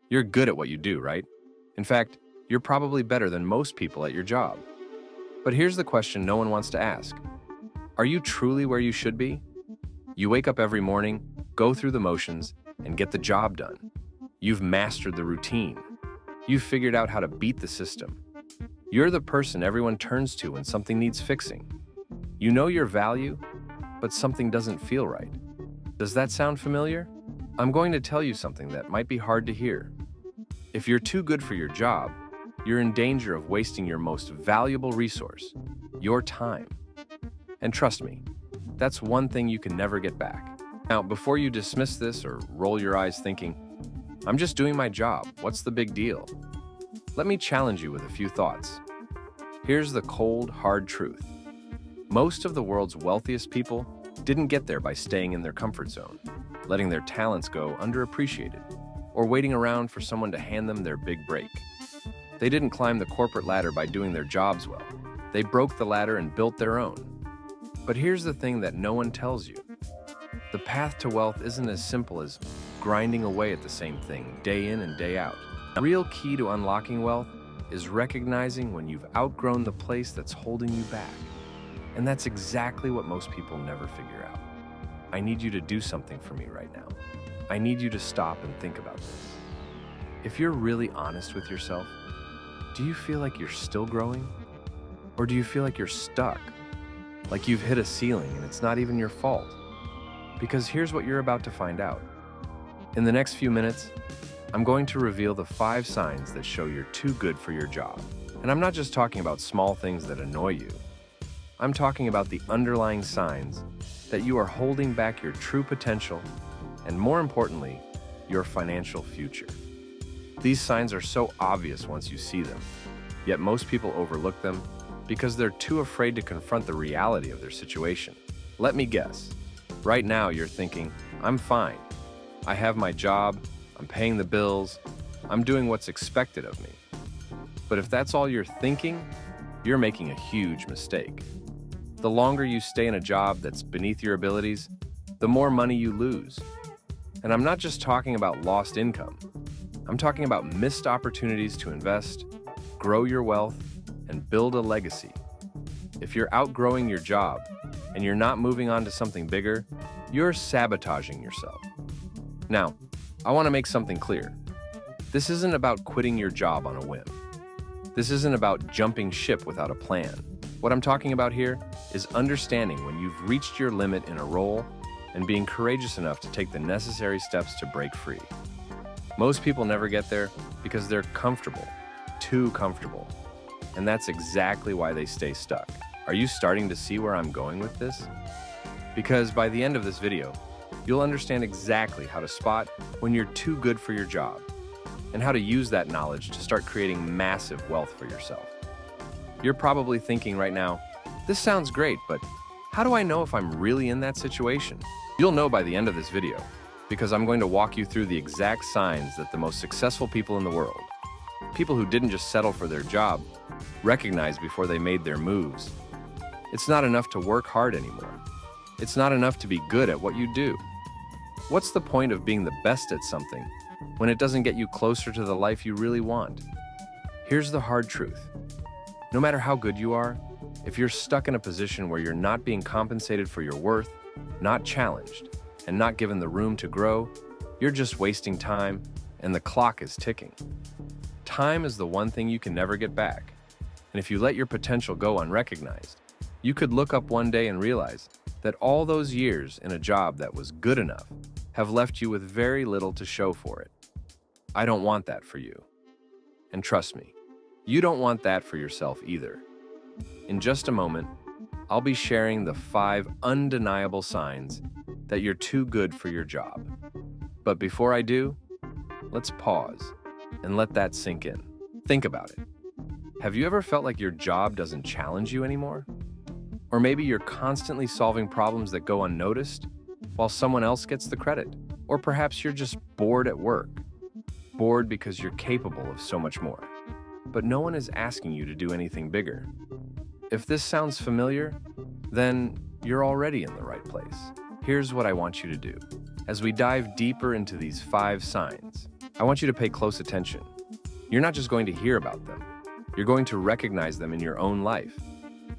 You're good at what you do, right? In fact, you're probably better than most people at your job. But here's the question no one wants to ask. Are you truly where you should be? You wake up every morning, go through the motions, and get the job done. You've mastered the routine. You've figured out how to beat the system. You're the person everyone turns to when something needs fixing. You know your value, but something doesn't feel right. Does that sound familiar? I'm going to tell you something that might be hard to hear. If you're too good for your job, you're in danger of wasting your most valuable resource, your time. And trust me, that's one thing you can never get back. Now, before you dismiss this or roll your eyes thinking, I'm just doing my job, what's the big deal? Let me challenge you with a few thoughts. Here's the cold, hard truth. Most of the world's wealthiest people didn't get there by staying in their comfort zone, letting their talents go underappreciated, or waiting around for someone to hand them their big break. They didn't climb the corporate ladder by doing their jobs well. They broke the ladder and built their own. But here's the thing that no one tells you. The path to wealth isn't as simple as grinding away at the same thing day in and day out. The real key to unlocking wealth is recognizing when you've outgrown the place that's holding you back. And that's exactly what most people never figure out. I need you to do something for me right now. I need you to stop and think about this. If you're really honest with yourself, do you feel like you're still growing? Or do you feel like you're stuck? Like you've hit a ceiling and it's not even your fault? Because here's what you're about to find out. In the next few minutes, I'm going to reveal the 5 signs that show you're too good for your job. And I'm not just talking about small things that annoy you. I'm talking about the underlying signs that you are holding back your true potential and, more importantly, your financial future. These signs are so obvious once you see them, yet most people overlook them because they're too afraid to confront the reality of their situation. Let me guess. Right now you're thinking, I'm fine. I have my job, I'm paying the bills, I'm doing what's expected of me. But if that's all you're thinking, you're making a huge mistake. The longer you stay in a job that's beneath your abilities, the more money you lose. And I'm not just talking about lost income. I'm talking about missed opportunities to invest, grow your wealth, and build a legacy. If you're outgrowing your job and you're not moving on to something bigger, you're sabotaging yourself. Now, I want to make something clear. This isn't about quitting your job on a whim. This isn't about jumping ship without a plan. What I'm talking about here is understanding when you've reached your limit in a role and being courageous enough to take the necessary steps to break free. Most people never get there because they're comfortable, too comfortable. And that's exactly why they stay stuck. Are you starting to see where I'm going with this? Because by the end of this video, you'll understand exactly how to spot when you're too good for your job and how to use that knowledge to start creating massive wealth for yourself. You're probably thinking right now, this sounds great, but how do I know if I'm really in that situation? You'll know by the end of this video, because I'm going to walk you through the exact signs that the most successful people in the world, people who didn't just settle for their job, recognized before they made their moves. It's not enough to work hard anymore. It's not enough to be good at what you do. What's the point of being the best at something when it doesn't get you closer to the life you really want? Here's the hard truth. No matter how good you are, if you're stuck in a position where you're not being compensated for your worth, not challenged, and not given the room to grow, you're just wasting time, and the clock is ticking. Time is the one thing you can never get back. And if you let your potential go unrecognized, you could look up one day and realize that all those years in a job that was good enough have left you with very little to show for it. I don't want that for you. And trust me, you don't want that for yourself either. In just a moment, I'll be sharing the 5 undeniable signs that you're too good for your job. But before I do, let's pause and let that sink in. Think about it. Have you ever felt like your job doesn't challenge you anymore? Or maybe you're constantly solving problems that go unnoticed while someone else gets the credit. Or perhaps you're just bored at work. Bored because you're capable of so much more. But no one is asking you to do anything bigger. If this sounds familiar, then you're already in the right place. Here's what I want you to do. As we dive deeper into these 5 signs, I want you to pay close attention. You're not just going to hear about them, you're going to recognize them in your own life.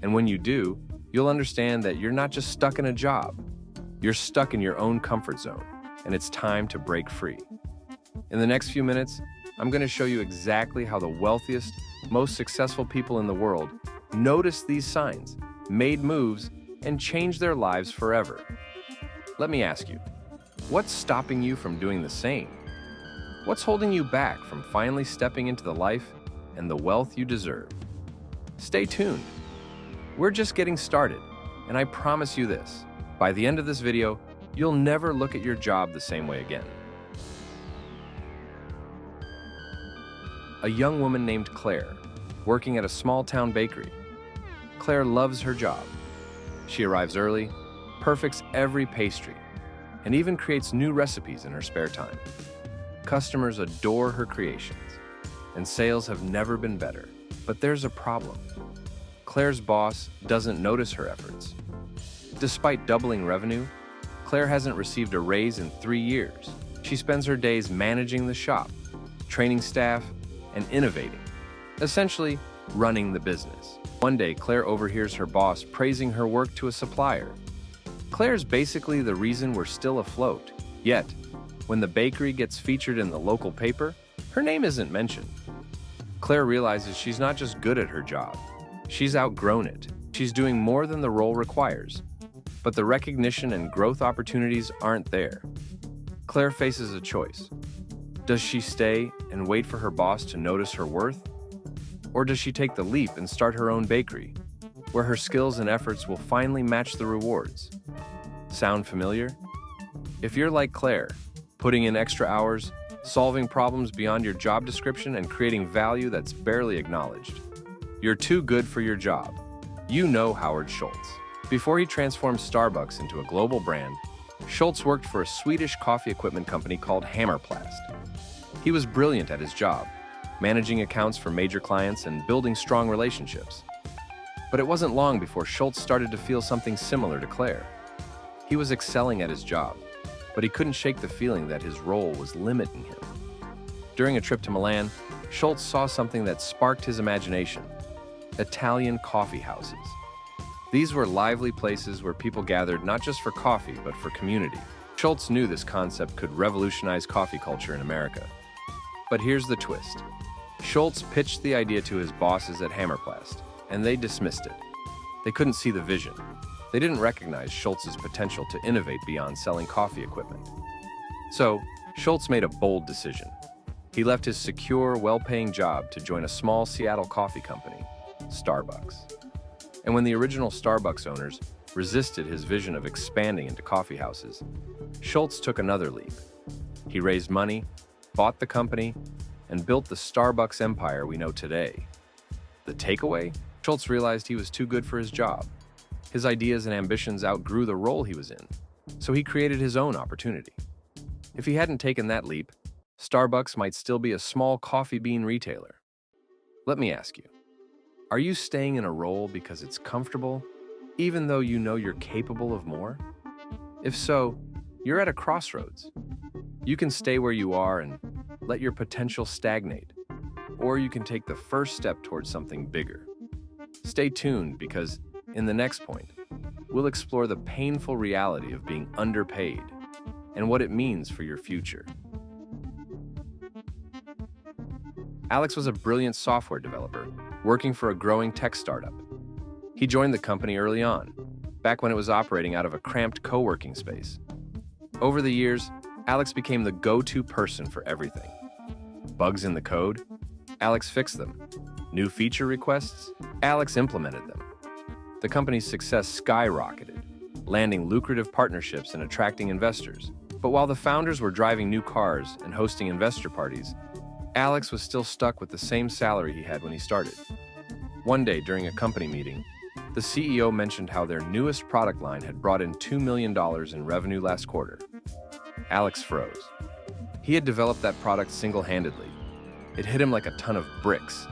And when you do, you'll understand that you're not just stuck in a job, you're stuck in your own comfort zone, and it's time to break free. In the next few minutes, I'm going to show you exactly how the wealthiest, most successful people in the world noticed these signs, made moves, and changed their lives forever. Let me ask you, what's stopping you from doing the same? What's holding you back from finally stepping into the life and the wealth you deserve? Stay tuned. We're just getting started, and I promise you this, by the end of this video, you'll never look at your job the same way again. A young woman named Claire, working at a small-town bakery. Claire loves her job. She arrives early, perfects every pastry, and even creates new recipes in her spare time. Customers adore her creations, and sales have never been better. But there's a problem. Claire's boss doesn't notice her efforts. Despite doubling revenue, Claire hasn't received a raise in 3 years. She spends her days managing the shop, training staff, and innovating, essentially running the business. One day, Claire overhears her boss praising her work to a supplier. Claire's basically the reason we're still afloat. Yet, when the bakery gets featured in the local paper, her name isn't mentioned. Claire realizes she's not just good at her job, she's outgrown it. She's doing more than the role requires, but the recognition and growth opportunities aren't there. Claire faces a choice. Does she stay and wait for her boss to notice her worth? Or does she take the leap and start her own bakery, where her skills and efforts will finally match the rewards? Sound familiar? If you're like Claire, putting in extra hours, solving problems beyond your job description, and creating value that's barely acknowledged, you're too good for your job. You know Howard Schultz. Before he transformed Starbucks into a global brand, Schultz worked for a Swedish coffee equipment company called Hammerplast. He was brilliant at his job, managing accounts for major clients and building strong relationships. But it wasn't long before Schultz started to feel something similar to Claire. He was excelling at his job, but he couldn't shake the feeling that his role was limiting him. During a trip to Milan, Schultz saw something that sparked his imagination: Italian coffee houses. These were lively places where people gathered not just for coffee, but for community. Schultz knew this concept could revolutionize coffee culture in America. But here's the twist. Schultz pitched the idea to his bosses at Hammerplast, and they dismissed it. They couldn't see the vision. They didn't recognize Schultz's potential to innovate beyond selling coffee equipment. So, Schultz made a bold decision. He left his secure, well-paying job to join a small Seattle coffee company, Starbucks. And when the original Starbucks owners resisted his vision of expanding into coffee houses, Schultz took another leap. He raised money, bought the company, and built the Starbucks empire we know today. The takeaway? Schultz realized he was too good for his job. His ideas and ambitions outgrew the role he was in, so he created his own opportunity. If he hadn't taken that leap, Starbucks might still be a small coffee bean retailer. Let me ask you, are you staying in a role because it's comfortable, even though you know you're capable of more? If so, you're at a crossroads. You can stay where you are and let your potential stagnate, or you can take the first step towards something bigger. Stay tuned, because in the next point, we'll explore the painful reality of being underpaid and what it means for your future. Alex was a brilliant software developer working for a growing tech startup. He joined the company early on, back when it was operating out of a cramped co-working space. Over the years, Alex became the go-to person for everything. Bugs in the code? Alex fixed them. New feature requests? Alex implemented them. The company's success skyrocketed, landing lucrative partnerships and attracting investors. But while the founders were driving new cars and hosting investor parties, Alex was still stuck with the same salary he had when he started. One day during a company meeting, the CEO mentioned how their newest product line had brought in $2 million in revenue last quarter. Alex froze. He had developed that product single-handedly. It hit him like a ton of bricks.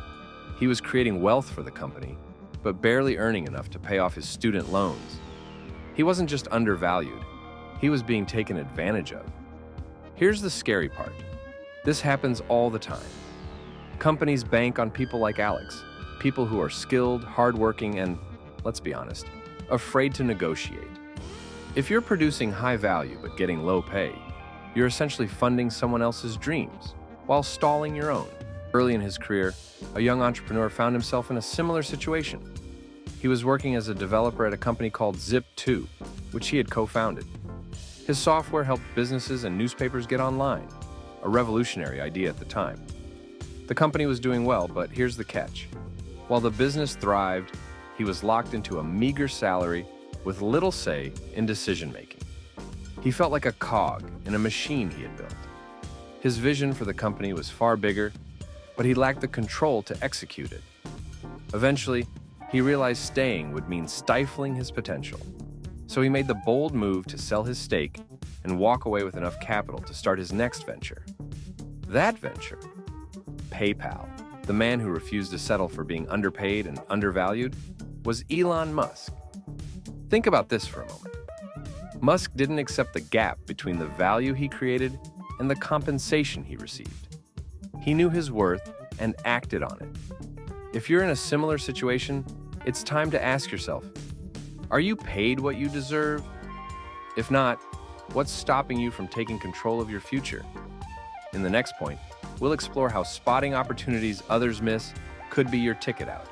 He was creating wealth for the company, but barely earning enough to pay off his student loans. He wasn't just undervalued, he was being taken advantage of. Here's the scary part. This happens all the time. Companies bank on people like Alex, people who are skilled, hardworking, and, let's be honest, afraid to negotiate. If you're producing high value but getting low pay, you're essentially funding someone else's dreams while stalling your own. Early in his career, a young entrepreneur found himself in a similar situation. He was working as a developer at a company called Zip2, which he had co-founded. His software helped businesses and newspapers get online, a revolutionary idea at the time. The company was doing well, but here's the catch. While the business thrived, he was locked into a meager salary with little say in decision-making. He felt like a cog in a machine he had built. His vision for the company was far bigger, but he lacked the control to execute it. Eventually, he realized staying would mean stifling his potential. So he made the bold move to sell his stake and walk away with enough capital to start his next venture. That venture, PayPal, the man who refused to settle for being underpaid and undervalued, was Elon Musk. Think about this for a moment. Musk didn't accept the gap between the value he created and the compensation he received. He knew his worth and acted on it. If you're in a similar situation, it's time to ask yourself, are you paid what you deserve? If not, what's stopping you from taking control of your future? In the next point, we'll explore how spotting opportunities others miss could be your ticket out.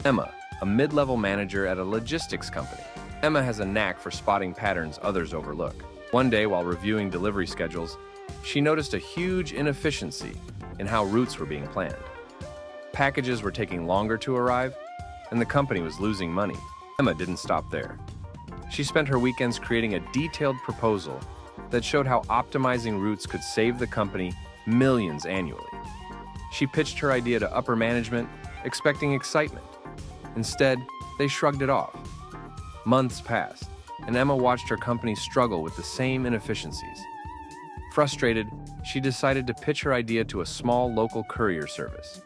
Emma, a mid-level manager at a logistics company. Emma has a knack for spotting patterns others overlook. One day, while reviewing delivery schedules, she noticed a huge inefficiency in how routes were being planned. Packages were taking longer to arrive, and the company was losing money. Emma didn't stop there. She spent her weekends creating a detailed proposal that showed how optimizing routes could save the company millions annually. She pitched her idea to upper management, expecting excitement. Instead, they shrugged it off. Months passed, and Emma watched her company struggle with the same inefficiencies. Frustrated, she decided to pitch her idea to a small local courier service.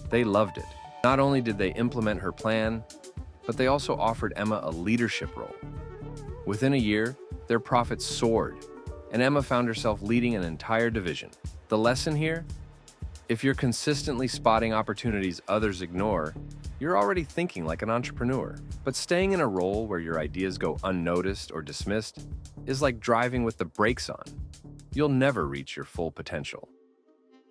They loved it. Not only did they implement her plan, but they also offered Emma a leadership role. Within a year, their profits soared, and Emma found herself leading an entire division. The lesson here? If you're consistently spotting opportunities others ignore, you're already thinking like an entrepreneur. But staying in a role where your ideas go unnoticed or dismissed is like driving with the brakes on. You'll never reach your full potential.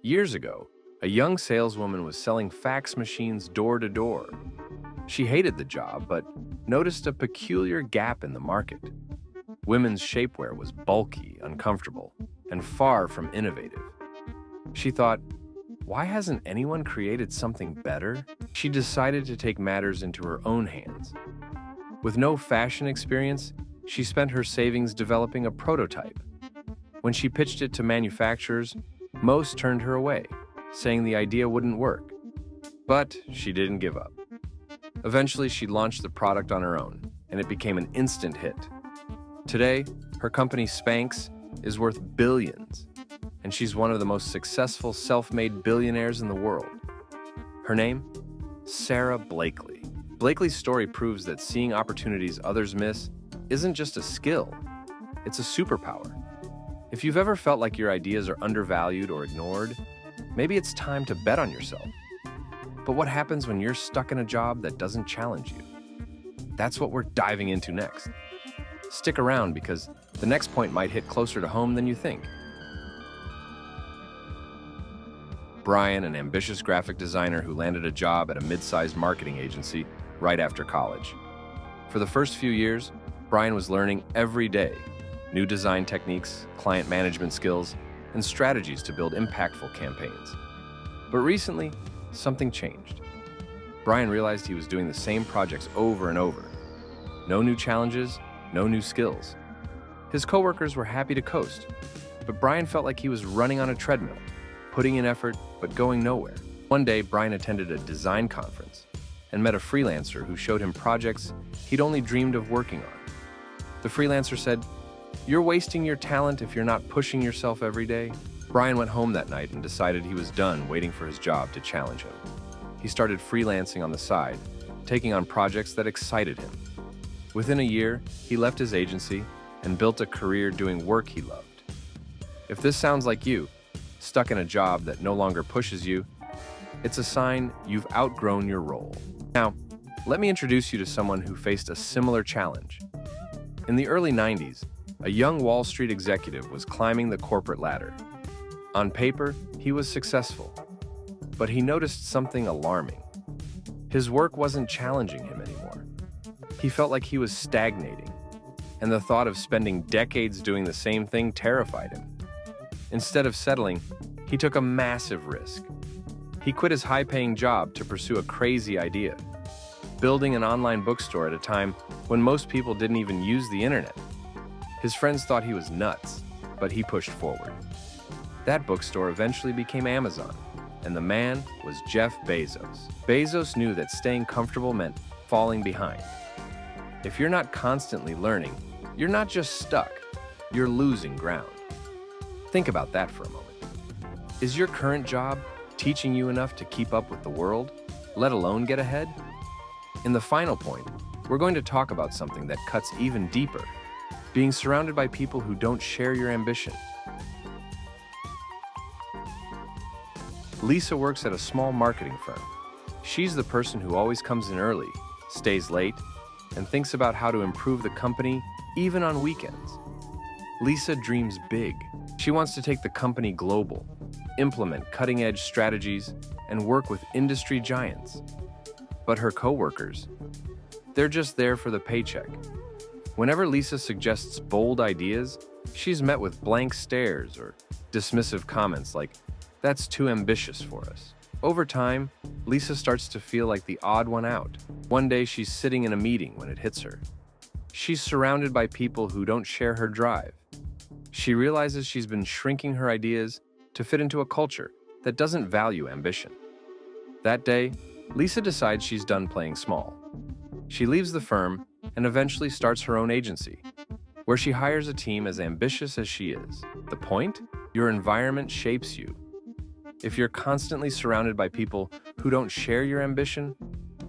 Years ago, a young saleswoman was selling fax machines door to door. She hated the job, but noticed a peculiar gap in the market. Women's shapewear was bulky, uncomfortable, and far from innovative. She thought, why hasn't anyone created something better? She decided to take matters into her own hands. With no fashion experience, she spent her savings developing a prototype. When she pitched it to manufacturers, most turned her away, saying the idea wouldn't work. But she didn't give up. Eventually, she launched the product on her own, and it became an instant hit. Today, her company Spanx is worth billions, and she's one of the most successful self-made billionaires in the world. Her name? Sarah Blakely. Blakely's story proves that seeing opportunities others miss isn't just a skill, it's a superpower. If you've ever felt like your ideas are undervalued or ignored, maybe it's time to bet on yourself. But what happens when you're stuck in a job that doesn't challenge you? That's what we're diving into next. Stick around because the next point might hit closer to home than you think. Brian, an ambitious graphic designer who landed a job at a mid-sized marketing agency right after college. For the first few years, Brian was learning every day new design techniques, client management skills, and strategies to build impactful campaigns. But recently, something changed. Brian realized he was doing the same projects over and over. No new challenges, no new skills. His coworkers were happy to coast, but Brian felt like he was running on a treadmill, putting in effort but going nowhere. One day, Brian attended a design conference and met a freelancer who showed him projects he'd only dreamed of working on. The freelancer said, "You're wasting your talent if you're not pushing yourself every day." Brian went home that night and decided he was done waiting for his job to challenge him. He started freelancing on the side, taking on projects that excited him. Within a year, he left his agency and built a career doing work he loved. If this sounds like you, stuck in a job that no longer pushes you, it's a sign you've outgrown your role. Now, let me introduce you to someone who faced a similar challenge. In the early 90s, a young Wall Street executive was climbing the corporate ladder. On paper, he was successful, but he noticed something alarming. His work wasn't challenging him anymore. He felt like he was stagnating, and the thought of spending decades doing the same thing terrified him. Instead of settling, he took a massive risk. He quit his high-paying job to pursue a crazy idea, building an online bookstore at a time when most people didn't even use the internet. His friends thought he was nuts, but he pushed forward. That bookstore eventually became Amazon, and the man was Jeff Bezos. Bezos knew that staying comfortable meant falling behind. If you're not constantly learning, you're not just stuck, you're losing ground. Think about that for a moment. Is your current job teaching you enough to keep up with the world, let alone get ahead? In the final point, we're going to talk about something that cuts even deeper: being surrounded by people who don't share your ambition. Lisa works at a small marketing firm. She's the person who always comes in early, stays late, and thinks about how to improve the company even on weekends. Lisa dreams big. She wants to take the company global, implement cutting-edge strategies, and work with industry giants. But her coworkers, they're just there for the paycheck. Whenever Lisa suggests bold ideas, she's met with blank stares or dismissive comments like, "That's too ambitious for us." Over time, Lisa starts to feel like the odd one out. One day she's sitting in a meeting when it hits her. She's surrounded by people who don't share her drive. She realizes she's been shrinking her ideas to fit into a culture that doesn't value ambition. That day, Lisa decides she's done playing small. She leaves the firm and eventually starts her own agency, where she hires a team as ambitious as she is. The point? Your environment shapes you. If you're constantly surrounded by people who don't share your ambition,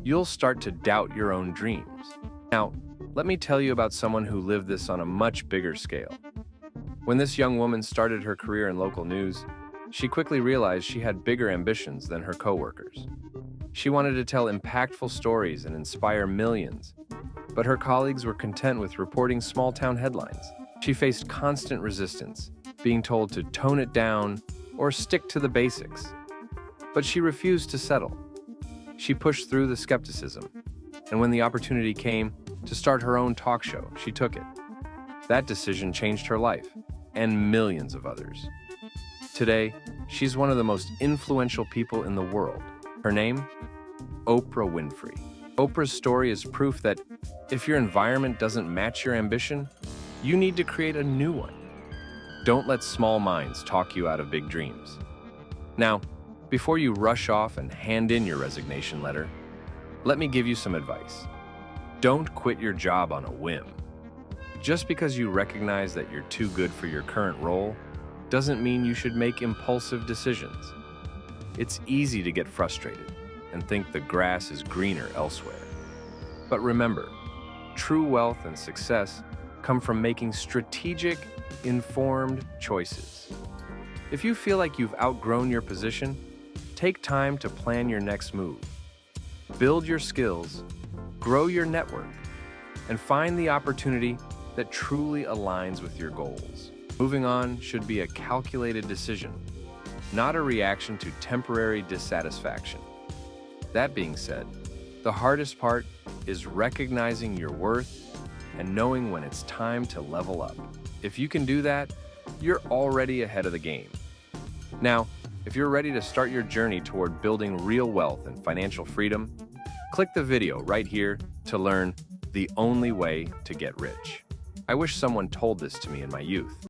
you'll start to doubt your own dreams. Now, let me tell you about someone who lived this on a much bigger scale. When this young woman started her career in local news, she quickly realized she had bigger ambitions than her coworkers. She wanted to tell impactful stories and inspire millions, but her colleagues were content with reporting small-town headlines. She faced constant resistance, being told to tone it down or stick to the basics. But she refused to settle. She pushed through the skepticism, and when the opportunity came to start her own talk show, she took it. That decision changed her life, and millions of others. Today, she's one of the most influential people in the world. Her name? Oprah Winfrey. Oprah's story is proof that if your environment doesn't match your ambition, you need to create a new one. Don't let small minds talk you out of big dreams. Now, before you rush off and hand in your resignation letter, let me give you some advice. Don't quit your job on a whim. Just because you recognize that you're too good for your current role doesn't mean you should make impulsive decisions. It's easy to get frustrated and think the grass is greener elsewhere. But remember, true wealth and success come from making strategic, informed choices. If you feel like you've outgrown your position, take time to plan your next move. Build your skills, grow your network, and find the opportunity that truly aligns with your goals. Moving on should be a calculated decision, not a reaction to temporary dissatisfaction. That being said, the hardest part is recognizing your worth and knowing when it's time to level up. If you can do that, you're already ahead of the game. Now, if you're ready to start your journey toward building real wealth and financial freedom, click the video right here to learn the only way to get rich. I wish someone told this to me in my youth.